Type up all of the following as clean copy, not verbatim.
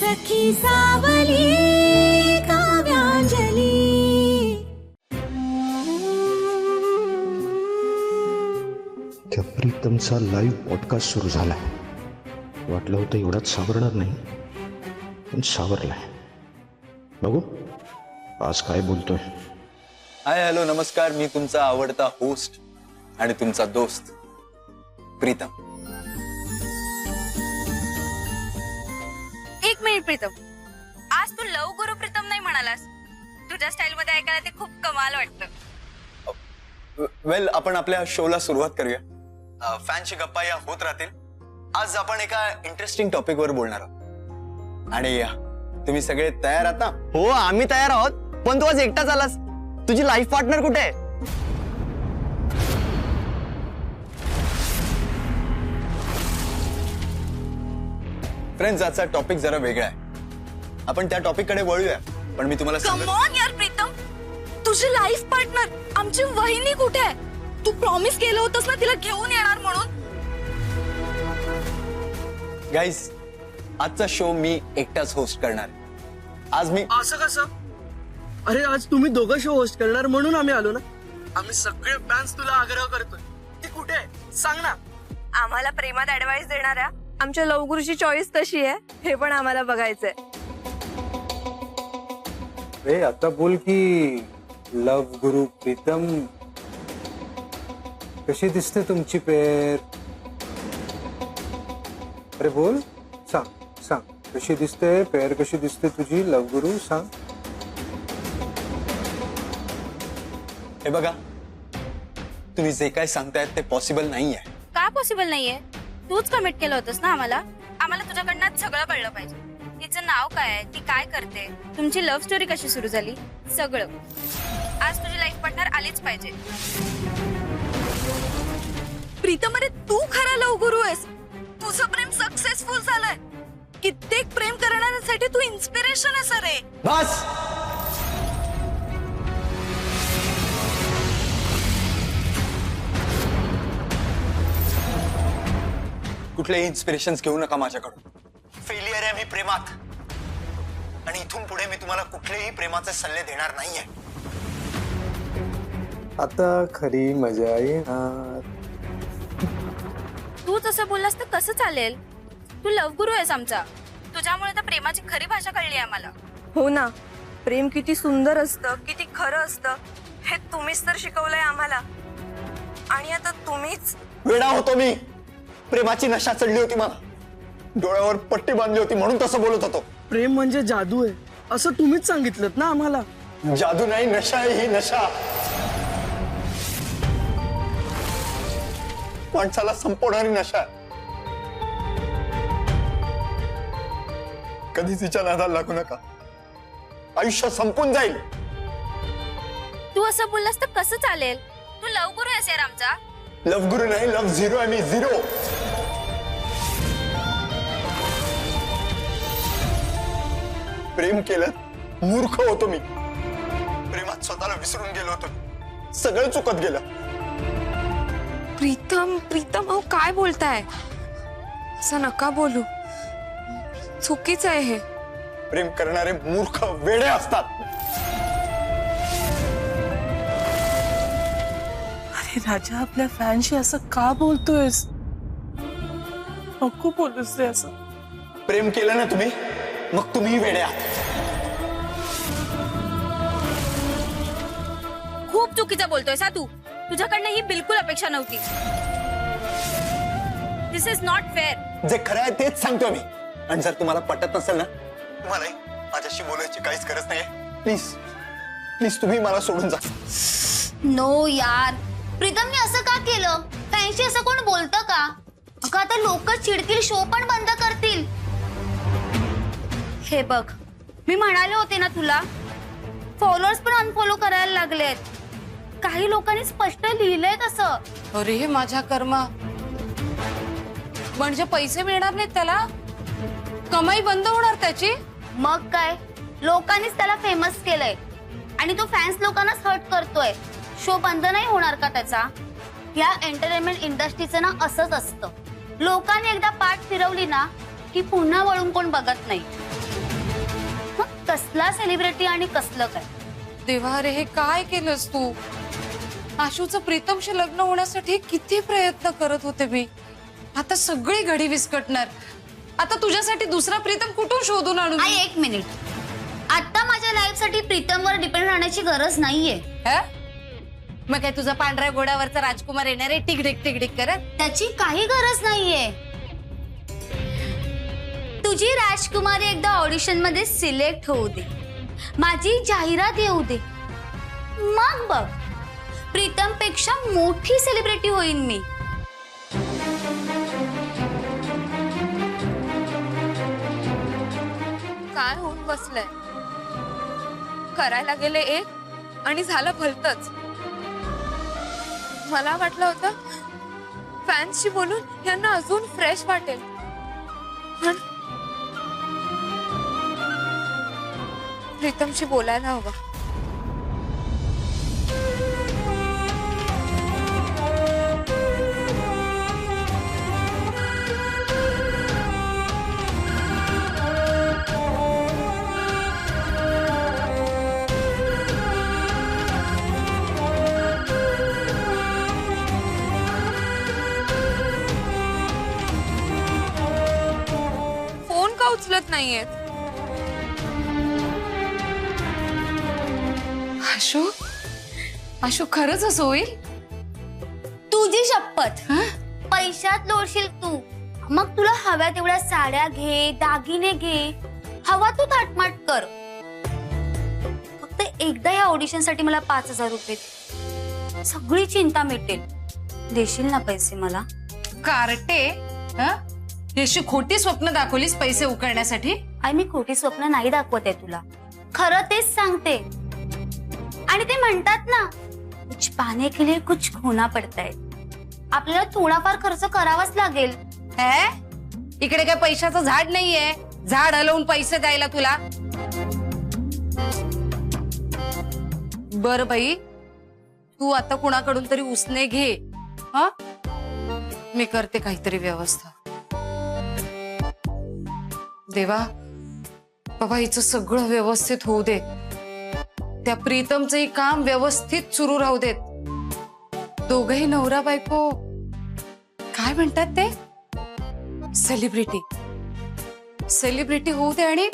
सखी सावली काव्यांजली। त्या प्रीतमचा live podcast सुरू झालाय। वाटलं होतं एवढ्यात सावरणार नाही, पण सावरलाय। बघू आज काय बोलतोय। हाय हॅलो नमस्कार, मी तुमचा आवडता होस्ट आणि तुमचा दोस्त प्रीतम। एक मिनिट प्रीतम, आज तू लव गुरु प्रीतम नाही म्हणालास। तुझ्या स्टाईल मध्ये ऐकायला ते खूप कमाल वाटतं। वेल, आपण आपल्या शोला सुरुवात करूया। फॅनची गप्पा या होत राहतील। आज आपण एका इंटरेस्टिंग टॉपिक वर बोलणार आहोत आणि तुम्ही सगळे तयार आहात ना? हो, आम्ही तयार आहोत। पण तू आज एकटाच आलास, तुझी लाईफ पार्टनर कुठे आहे? फ्रेंड्स, आजचा टॉपिक जरा वेगळा आहे। आपण त्या टॉपिक कडे वळूया, पण मी तुम्हाला कम ऑन यार प्रीतम, तुझी लाईफ पार्टनर आमची वहिनी कुठे आहे? तू प्रॉमिस केलं होतंस ना तिला घेऊन येणार म्हणून। गाईज, आजचा शो मी एकटाच होस्ट करणार आहे। आज मी असं कसं? अरे आज तुम्ही दोघं शो होस्ट करणार म्हणून आम्ही आलो ना। आम्ही सगळे फॅन्स तुला आग्रह करतोय, ती कुठे आहे सांग ना। आम्हाला प्रेमात ऍडवाइस देणाऱ्या आमच्या लव गुरुची चॉईस कशी आहे हे पण आम्हाला बघायचंय। रे आता बोल की लव गुरु प्रीतम कशी दिसते तुमची पेर? अरे बोल, सांग सांग कशी दिसते पेर, कशी दिसते तुझी लव गुरु, सांग। हे बघा, तुम्ही जे काय सांगतायत ते पॉसिबल नाहीये। का पॉसिबल नाहीये? तूच कमिट केलं होतंस ना आम्हाला। आम्हाला तुझ्याकडनं सगळं कळलं पाहिजे। तिचं नाव काय आहे, ती काय करते, तुमची लव्ह स्टोरी कशी सुरू झाली, सगळं। आज तुझी लाईफ पार्टनर आलीच पाहिजे। प्रीतम, अरे तू खरा लव गुरु आहेस। तुझं प्रेम सक्सेसफुल झालंय। कित्येक प्रेम करणाऱ्यांसाठी तू इन्स्पिरेशन आहेस रे। बस, कुठलेही इन्स्पिरेशन्स घेऊ नका माझ्याकडून। फेलियर आहे मी प्रेमात, आणि इथून पुढे मी तुम्हाला कुठलेही प्रेमाचे सल्ले देणार नाहीये। आता खरी मजा येणार। तू तसं बोललास तर कसं चालेल? तू लव गुरु आहेस आमचा। तुझ्यामुळे तर प्रेमाची खरी भाषा कळली आहे आम्हाला। हो ना, प्रेम किती सुंदर असतं, किती खरं असतं हे तुम्हीच तर शिकवलंय आम्हाला। आणि आता तुम्हीच वेडा होतो मी। प्रेमाची नशा चढली होती मला, डोळ्यावर पट्टी बांधली होती म्हणून तसं बोलत होतो। प्रेम म्हणजे जादू आहे असं तुम्हीच सांगितलं ना आम्हाला। जादू नाही, नशा आहे ही, नशा। माणसाला संपवणारी नशा। कधी तिच्या नादाला लागू नका, आयुष्य संपून जाईल। तू असं बोललास तर कसं चालेल? तू लव गुरु आहेस यार आमचा। लव गुरु नाही, लव झिरो आहे मी, झिरो। प्रेम केलं मूर्ख होतो मी। प्रेमात स्वतःला विसरून गेलो होतो, सगळं चुकत गेलं। प्रीतम प्रीतम, अहो काय बोलताय? असं नका बोलू, चुकीचं आहे हे। प्रेम करणारे मूर्ख वेडे असतात। अरे राजा, आपल्या फॅनशी असं का बोलतोयस? नको बोलूस रे असं। प्रेम केलं ना तुम्ही, मग तुम्ही वेडे आहात। खूप चुकीचं बोलतोयस हा तू। तुझ्याकडनं ही बिलकुल अपेक्षा नव्हती। दिस इज नॉट फेअर। जे खरं आहे तेच सांगतोय मी, आणि जर तुम्हाला पटत नसेल ना, तुम्हाला माझ्याशी बोलायची काहीच गरज नाहीये। प्लीज प्लीज तुम्ही मला सोडून जा। नो यार, प्रीतमने असं का केलं? फॅनशी असं कोण बोलतं का? अगं आता लोक चिडतील, शो पण बंद करतील। हे बघ, मी म्हणाले होते ना तुला, फॉलोअर्स पण अनफॉलो करायला लागलेत। काही लोकांनी स्पष्ट लिहिलंय तसं। अरे माझ्या कर्मा, म्हणजे पैसे मिळणार नाहीत त्याला? कमाई बंद होणार त्याची? मग काय, लोकांनीच त्याला फेमस केलंय आणि तो फॅन्स लोकांनाच हर्ट करतोय। शो बंद नाही होणार का त्याचा? या एंटरटेनमेंट इंडस्ट्रीचं ना असंच असतं। लोकांनी एकदा पाठ फिरवली ना की पुन्हा वळून कोण बघत नाही। कसला सेलिब्रिटी आणि कसलं काय. देवा रे, हे काय केलंस तू? आशूचं प्रीतमशी लग्न होण्यासाठी किती प्रयत्न करत होते मी. आता सगळी घडी विस्कटणार. आता तुझ्यासाठी दुसरा प्रीतम कुठून शोधून आणू? आई एक मिनिट, आता माझ्या लाईफ साठी प्रीतमवर डिपेंड राहण्याची गरज नाहीये. मग काय तुझा पांढऱ्या घोड्यावरचा राजकुमार येणार आहे टिकडिक टिकडिक करत? त्याची काही गरज नाहीये. तुझी राजकुमारी एकदा ऑडिशन मध्ये सिलेक्ट होऊ दे, माझी जाहिरात येऊ दे, मग बघ प्रीतम पेक्षा मोठी सेलिब्रिटी होईन मी. काय होऊन बसलंय? करायला गेले एक आणि झालं भलतच. मला वाटलं होतं फॅन्सशी बोलून यांना अजून फ्रेश वाटेल, पण प्रीतमशी बोलायला हवं. फोन का उचलत नाहीये? आशू, आशू खरंच असं होईल? तुझी शपथ. पैशात लोळशील तू, मग तुला हव्या तेवढ्या साड्या घे, दागिने घे, हवा तू थाटमाट कर. फक्त एकदा या ऑडिशन साठी मला 5,000 रुपये दे. सगळी चिंता मिटेल. देशील ना पैसे मला? कार्टे, याची खोटी स्वप्न दाखवलीस पैसे उकळण्यासाठी? आई मी खोटी स्वप्न नाही दाखवत आहे तुला, खरं तेच सांगते. आणि ते म्हणतात ना, कुछ पाने के लिए कुछ खोना पडता है. आपल्याला थोडाफार खर्च करावाच लागेल. इकडे काय पैशाचं झाड नाहीये, झाड हलवून पैसे द्यायला तुला. बर बाई, तू आता कुणाकडून तरी उसने घे. हा, मी करते काहीतरी व्यवस्था. देवा बाबा, हिचं सगळं व्यवस्थित होऊ दे. त्या प्रीतमचंही काम व्यवस्थित सुरू राहू देत. दोघही नवरा बायको काय म्हणतात ते, सेलिब्रिटी सेलिब्रिटी होऊ दे आणि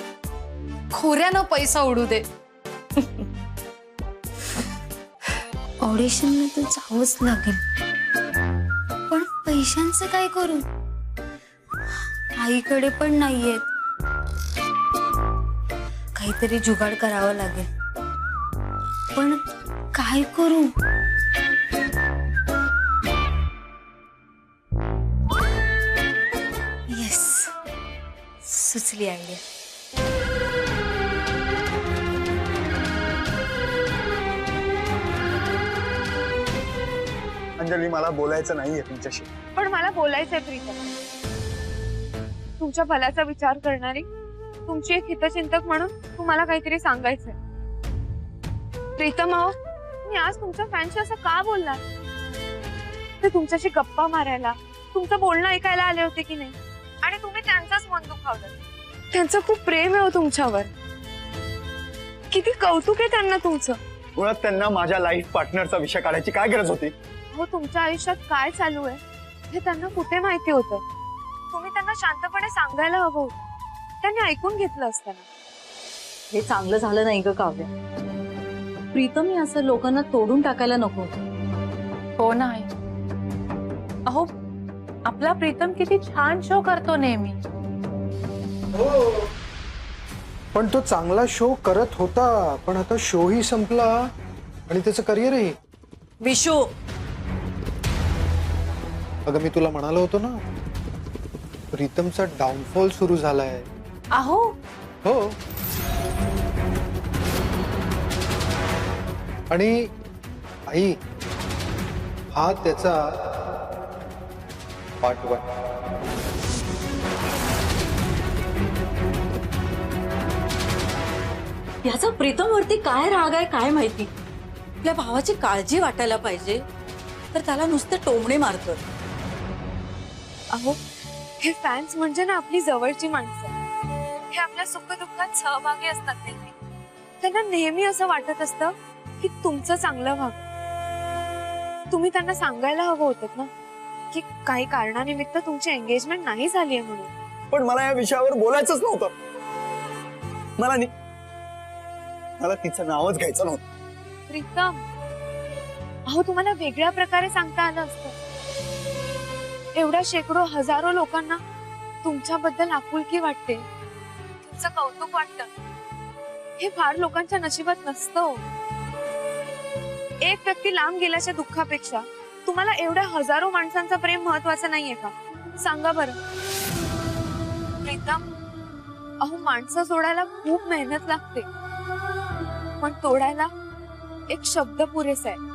खोऱ्यानं पैसा उडू दे. ऑडिशन मध्ये जावंच लागेल, पण पैशांचं काय करू? आईकडे पण नाहीयेत. काहीतरी जुगाड करावं लागेल, पण काय करू? येस, सुचली आयडिया. अंजली, मला बोलायचं नाहीये तुमच्याशी. पण मला बोलायचंय प्रीतम. तुमच्या भल्याचा विचार करणारी, तुमची एक हितचिंतक म्हणून तुम्हाला काहीतरी सांगायचंय. प्रीतम, मी आज तुमच्या फॅनशी असं का बोलणार? ते तुमच्याशी गप्पा मारायला, तुमचं बोलणं ऐकायला आले होते की नाही, आणि तुम्ही त्यांचंच मन दुखावलं. त्यांचं खूप प्रेम आहे तुमच्यावर. किती कौतुक आहे त्यांना तुमचं. मुळात त्यांना माझ्या लाईफ पार्टनरचा विषय काढायची काय गरज होती? हो, तुमच्या आयुष्यात काय चालू आहे हे त्यांना कुठे माहिती होतं? तुम्ही त्यांना शांतपणे सांगायला हवं होतं. त्यांनी ऐकून घेतलं असताना. हे चांगलं झालं नाही ग काव्य. प्रीतम असं लोकांना तोडून टाकायला नको. हो नाही. अहो, आपला प्रीतम किती छान शो करतो नेहमी. पण तो चांगला शो करत होता, पण आता शो ही संपला आणि त्याचं करिअरही. विशू, अगं मी तुला म्हणालो होतो ना, प्रीतमचा डाऊनफॉल सुरू झालाय. अहो हो, आणि आई, हा त्याचा पार्ट 1. याचा प्रीतमवरती काय राग आहे काय माहिती. आपल्या भावाची काळजी वाटायला पाहिजे तर त्याला नुसते टोमणे मारतो. अहो, हे फॅन्स म्हणजे ना आपली जवळची माणसं. हे आपल्या सुखदुःखात सहभागी असतात नेहमी. त्यांना नेहमी असं वाटत असतं की तुमचं चांगलं व्हावं. तुम्ही त्यांना सांगायला हवं होतं ना की काही कारणानिमित्त तुमची एंगेजमेंट नाही झालीये म्हणून. पण मला या विषयावर बोलायचंच नव्हतं. मला तिचं नावच घ्यायचं नव्हतं. प्रीतम, अहो तुम्हाला वेगळ्या प्रकारे सांगता आलं असतं. एवढ्या शेकडो हजारो लोकांना तुमच्याबद्दल आपुलकी वाटते, तुमचं कौतुक वाटतं. हे फार लोकांच्या नशिबात नसतं. एक व्यक्ती लांब गेल्याच्या दुःखापेक्षा तुम्हाला एवढ्या हजारो माणसांचं प्रेम महत्वाचं नाहीये का? सांगा बरं. प्रीतम, अहो माणसं जोडायला खूप मेहनत लागते, पण तोडायला एक शब्द पुरेसा आहे.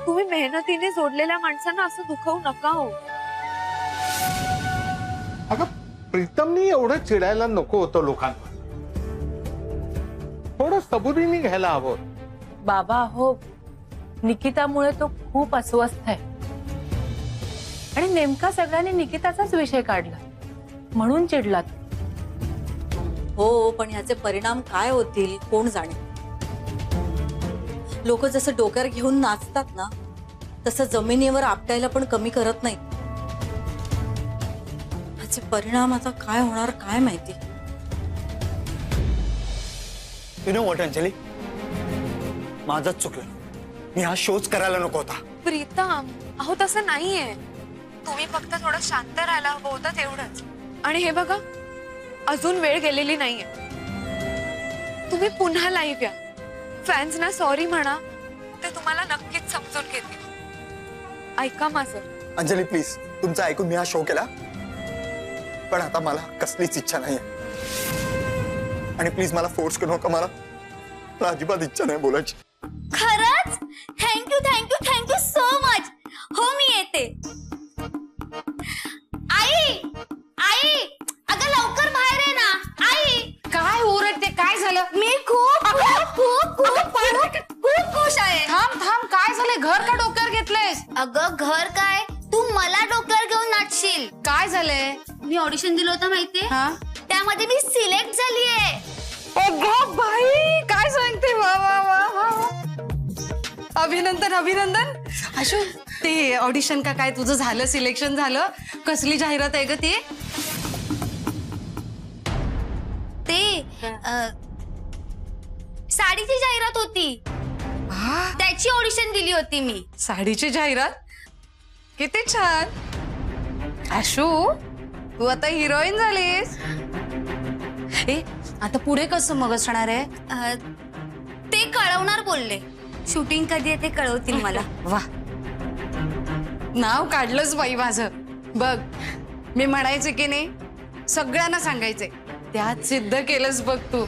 तुम्ही मेहनतीने जोडलेल्या माणसांना असं दुखवू नका हो. अगं प्रीतमनी एवढं चिडायला नको होतं लोकांवर. थोडं सबुरीने घ्यायला हवं. बाबा हो, निकितामुळे तो खूप अस्वस्थ आहे आणि नेमका सगळ्यांनी निकिताचाच विषय काढला म्हणून चिडला. हो, पण ह्याचे परिणाम काय होतील कोण जाणे. लोक जसं डोक्यावर घेऊन नाचतात ना, तसं जमिनीवर आपटायला पण कमी करत नाही. ह्याचे परिणाम आता काय होणार काय माहिती. यू नो व्हॉट अंजली, माझंच चुकलं. मी हा शोच करायला नको होता. प्रीतम, अहो तसं नाहीये. तुम्ही फक्त थोडं शांत राहायला हवं होतं तेवढंच. आणि हे बघा, अजून वेळ गेलेली नाहीये. तुम्ही पुन्हा लाईव्ह या. फॅन्सना सॉरी म्हणा, ते तुम्हाला नक्कीच समजून घेतील. ऐका माझं. अंजली प्लीज, तुमचं ऐकून मी हा शो केला, पण आता मला कसलीच इच्छा नाहीये. आणि प्लीज मला फोर्स करू नका. मला अजिबात इच्छा नाही बोलायची. खरंच thank you thank you thank you so much. हो मी येते. आई आई, अगं लवकर बाहेर आहे ना. आई काय ओरडते? काय झालं? मी खूप खूप खूप खूप खूप खुश आहे. थांब थांब, काय झालंय? घर का डोक्यावर घेतलंयस? अगं घर काय, तू मला डोक्यावर घेऊन नाचशील. काय झालंय? मी ऑडिशन दिलं होतं माहितीये, हा? त्यामध्ये मी सिलेक्ट झालीये. अगं बाई, काय सांगते? वा वा वा वा, अभिनंदन अभिनंदन. आशू, ते ऑडिशन का काय तुझं झालं, सिलेक्शन झालं? कसली जाहिरात आहे ग ती? ते साडीची जाहिरात होती, त्याची ऑडिशन दिली होती मी. साडीची जाहिरात? किती छान. आशू, तू आता हिरोईन झालीस. ए, आता पुढे कसं मग असणार आहे? ते कळवणार बोलले. शूटिंग कधी आहे ते कळवतील मला. वा, नाव काढलंच बाई माझं. बघ, मी म्हणायचे की नाही, सगळ्यांना सांगायचे, त्यात सिद्ध केलंस बघ तू.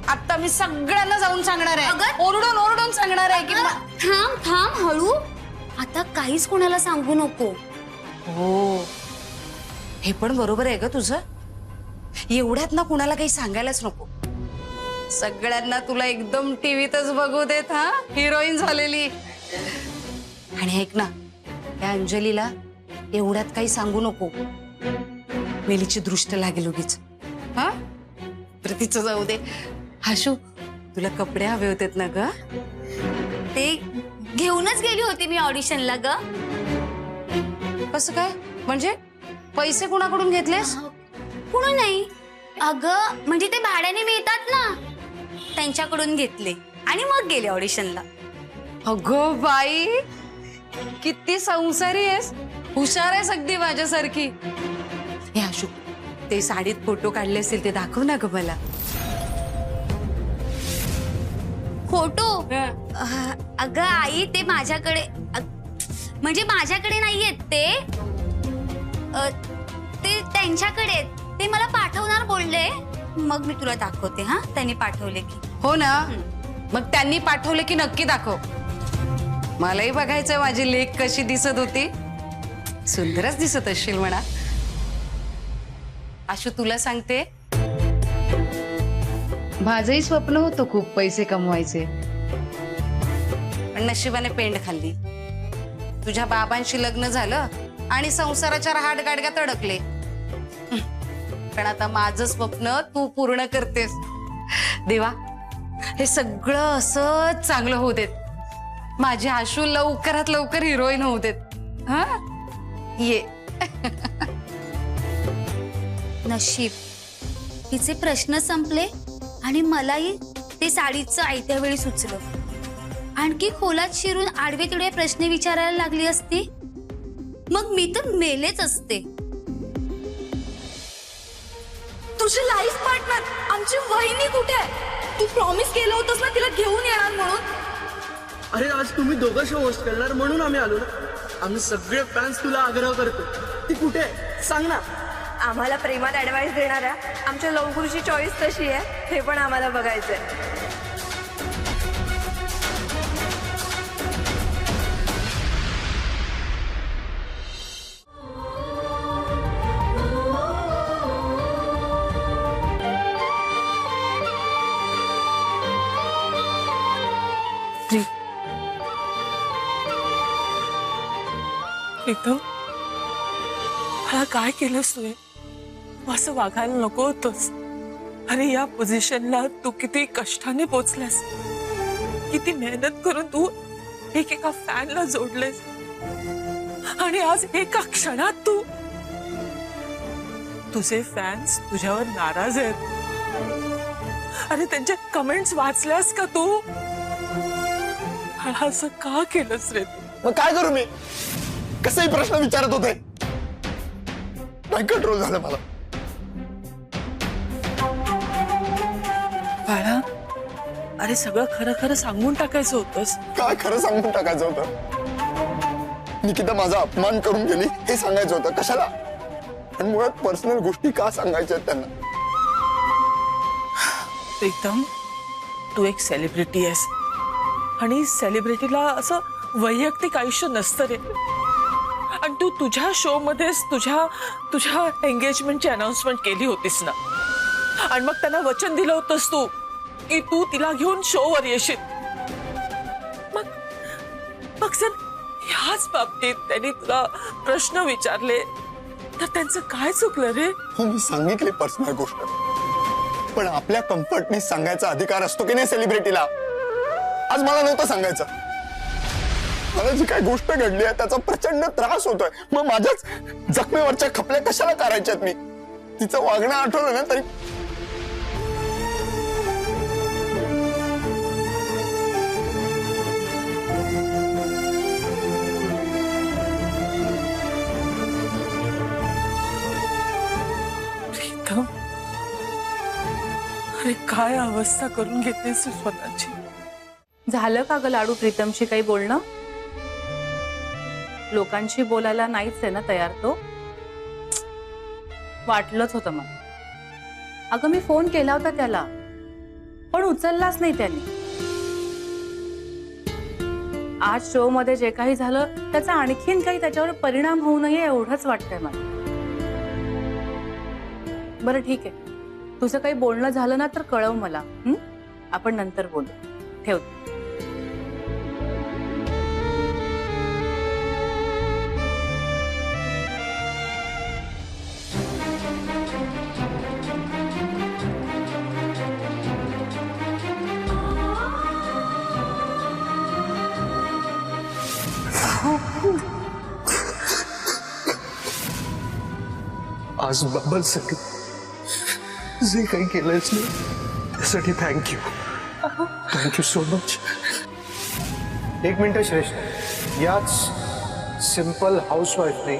आता मी सगळ्यांना जाऊन सांगणार आहे, ओरडून ओरडून सांगणार आहे की थांब थांब, हळू. आता काहीच कोणाला सांगू नको. हो, हे पण बरोबर आहे ग तुझं. एवढ्यात ना कुणाला काही सांगायलाच नको. सगळ्यांना तुला एकदम टीव्हीतच बघू देत. हा, हिरोईन झालेली. आणि ऐक ना, या अंजलीला एवढ्यात काही सांगू नको. वेलीची दृष्ट लागेल उगीच. हा, प्रतिच जाऊ दे. हाशू, तुला कपडे हवे होतेत ना ग? ते घेऊनच गेली होती मी ऑडिशनला ग. कसं काय म्हणजे? पैसे कुणाकडून घेतलेस? कुणी नाही अगं, म्हणजे ते भाड्याने मिळतात ना, त्यांच्याकडून घेतले आणि मग गेले ऑडिशनला. अगं बाई, किती संसारी आहेस, हुशार आहेस अगदी माझ्यासारखी. हे आशू, ते साडीत फोटो काढले असेल ते दाखव ना ग मला. फोटो? अगं आई, ते माझ्याकडे म्हणजे माझ्याकडे नाहीयेत ते, ते त्यांच्याकडे आहेत. ते मला पाठवणार बोलले, मग मी तुला दाखवते. हा, त्यांनी पाठवले की. हो ना, मग त्यांनी पाठवले की नक्की दाखव. मलाही बघायचं माझी लेक कशी दिसत होती. सुंदरच दिसत असशील म्हणा. आशू, तुला सांगते, माझंही स्वप्न होतं खूप पैसे कमवायचे, पण नशिबाने पेंड खाल्ली. तुझ्या बाबांशी लग्न झालं आणि संसाराच्या रहाट गाडग्यात अडकले. पण आता माझं स्वप्न तू पूर्ण करतेस. देवा, हे सगळं असंच चांगलं होऊ देत. माझी आशू लवकरात लवकर हिरोईन होऊ देत. हा ये. नशीब तिचे प्रश्न संपले आणि मलाही ते साडीचं आयत्या वेळी सुचलं. आणखी खोलात शिरून आडवे तिडवे प्रश्न विचारायला लागली असती मग मी तर मेलेच असते. तुझी लाईफ पार्टनर आमची वहिनी कुठे आहे? तू प्रॉमिस केलं होतंस ना तिला घेऊन येणार म्हणून. अरे आज तुम्ही दोघं शो होस्ट करणार म्हणून आम्ही आलो ना. आम्ही सगळे फॅन्स तुला आग्रह करतो, ती कुठे आहे सांग ना. आम्हाला प्रेमात ऍडवाइस देणाऱ्या आमच्या लवगुरूची चॉईस कशी आहे हे पण आम्हाला बघायचंय. प्रीतम, मला काय केलंस तू? असं वागायला नको होतंस. अरे या पोझिशनला तू किती कष्टाने पोचलास, किती मेहनत करून तू एकेका फॅनला जोडलेस आणि आज एका क्षणात तुझे फॅन्स तुझ्यावर नाराज आहेत. अरे त्यांच्या कमेंट्स वाचल्यास का तू? असं का केलंस रे? मग काय करू मी? कसंही प्रश्न विचारत होते, नाही कंट्रोल झालं मला. बाळा, अरे सगळं खरं खरं सांगून टाकायचं होतंस. काय खरं सांगून टाकायचं होतं? निकिता माझा अपमान करून गेली हे सांगायचं होतं. कशाला? आणि मुळात पर्सनल गोष्टी का सांगायच्या त्यांना? प्रीतम, तू एक सेलिब्रिटी आहेस आणि सेलिब्रिटीला असं वैयक्तिक आयुष्य नसतं रे. आणि तू तुझ्या शो मध्येच तुझ्या एंगेजमेंटची अनाउन्समेंट केली होतीस ना. आणि मग त्यांना वचन दिलं होतंस तू की तू तिला घेऊन शोवर येशील. मग जर ह्याच बाबतीत त्यांनी तुला प्रश्न विचारले तर त्यांचं काय चुकलं रे? हो, मी सांगितली पर्सनल गोष्ट, पण आपल्या कम्फर्टने सांगायचा अधिकार असतो की नाही सेलिब्रिटीला? आज मला नव्हतं सांगायचं. मला जी काही गोष्ट घडली आहे त्याचा प्रचंड त्रास होतोय. मग माझ्याच जखमेवरच्या खपल्या कशाला करायच्यात मी? तिचं वागणं आठवलं ना तरी प्रीतम, अरे काय अवस्था करून घेतेस स्वतःची? झालं का ग लाडू प्रीतमशी काही बोलणं? लोकांशी बोलायला नाहीच आहे ना तयार तो? वाटलंच होतं मला. अगं मी फोन केला होता त्याला पण उचललाच नाही त्याने. आज शो मध्ये जे काही झालं त्याचा आणखीन काही त्याच्यावर परिणाम होऊ नये एवढंच वाटतंय मला. बरं ठीक आहे, तुझं काही बोलणं झालं ना तर कळव मला. आपण नंतर बोलू. ठेवते. आज बाबांसाठी जे काही केलंयस ना त्यासाठी थँक्यू. Thank you so much. एक मिनिट श्रेष्ठ, याच सिंपल हाऊसवाईफने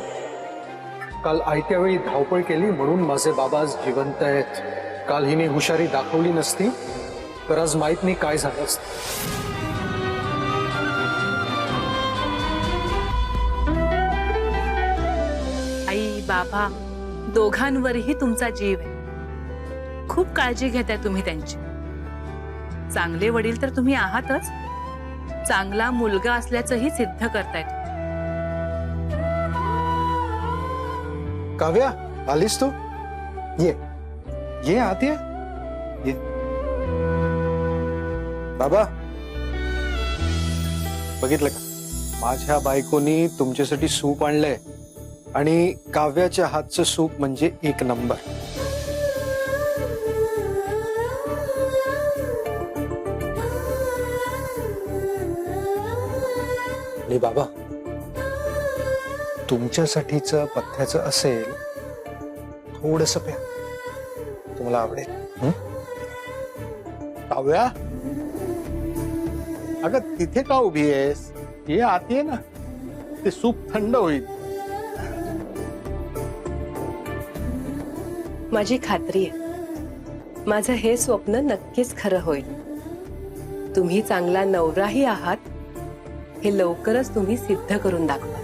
काल आयत्या वेळी धावपळ केली म्हणून माझे बाबा आज जिवंत आहेत. काल हिने हुशारी दाखवली नसती तर आज माहित नाही काय झालं असतं. आई बाबा दोघांवरही तुमचा जीव आहे. खूप काळजी घेताय तुम्ही त्यांची. चांगले वडील तर तुम्ही आहातच, चांगला मुलगा असल्याचंही सिद्ध करतायत. काव्या, आलीस तू? ये आत ये. बाबा, बघितलं का? माझ्या बायकोनी तुमच्यासाठी सूप आणलंय आणि काव्याच्या हातचं सूप म्हणजे एक नंबर. आणि बाबा, तुमच्यासाठीचं पथ्याचं असेल, थोडस प्या, तुम्हाला आवडेल. काव्या, अगं तिथे का उभी आहेस? ये आत ये ना, ते सूप थंड होईल. माझी खात्री आहे, माझं हे स्वप्न नक्कीच खरं होईल. तुम्ही चांगला नवराही आहात हे लवकरच तुम्ही सिद्ध करून दाखवा.